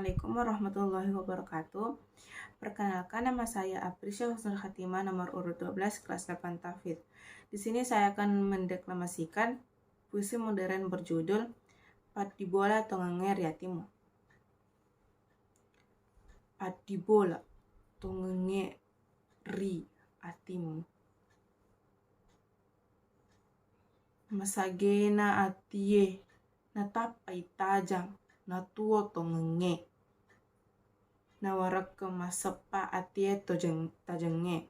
Assalamualaikum warahmatullahi wabarakatuh. Perkenalkan, nama saya Aprisya Husnul Khatimah, nomor urut 12, kelas 8 Tahfidz. Di sini saya akan mendeklamasikan puisi modern berjudul Padibola Tongenge Riatimu. Padibola tongenge riatimu, masagena atie natapai tajang natuo tongenge, nawarake masepa atie tajenge,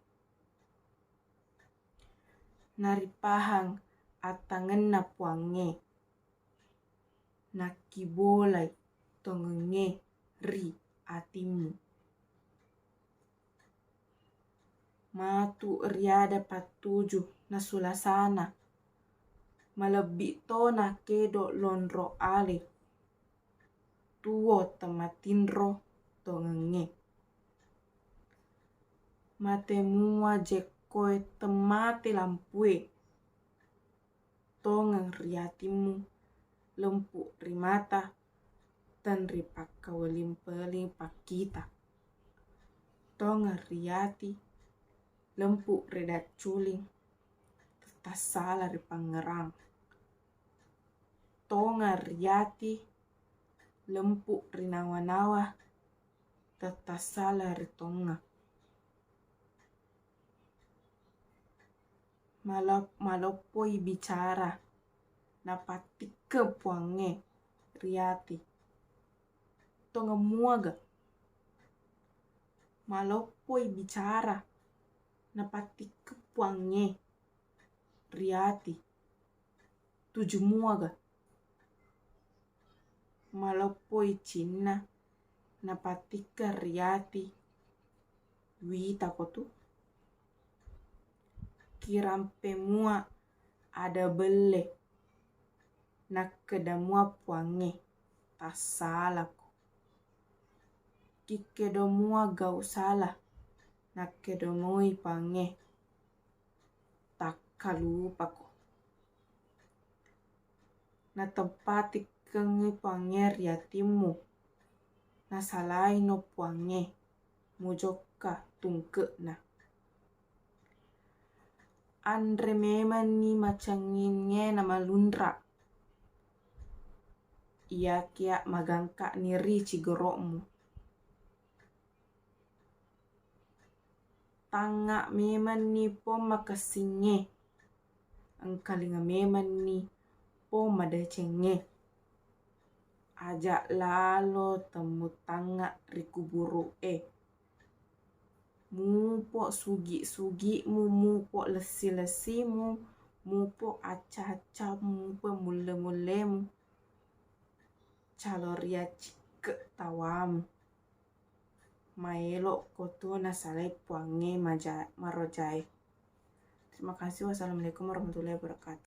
naripahang atangen napuange, nakibolai tongenge ri atimu, matu riada patuju nasulasana, malebbi tona kedo lonro ale, tuo tematinro tongenge, mate mua jekoe temate lampue, tongeng riatimu lempu rimata dan ripakawalimpeling pakita, tongeng riati lempu redat culing tasala ripangerang, tonga riati lempu rinawa-nawa tatasala ritonga, malopoi bicara napatike puange riati tonga muaga, malopoi bicara napatike puange riati tuju muaga, malopoi cinna napatika riati wita kotu, kirampe mua ada belle nakkedamua puange tasalako, kikedomua gau salah nakkedomoi pange takalupako, natempati kengi puange riatimu, nasalai no puange mojoka tungkena, andre memani macanginge nama lundra, iya kia magangka niri cigorokmu, tanga memani po makasinge, engkalinga memani po madacenge, ajak lalo temu tanga rikuburu mupo sugi-sugimu, mupo lesi-lesimu, mupo aca-acamu, mupo mule-mulemu, caloria cike tawamu, maelo koto nasalai puange marojai. Terima kasih. Wassalamualaikum warahmatullahi wabarakatuh.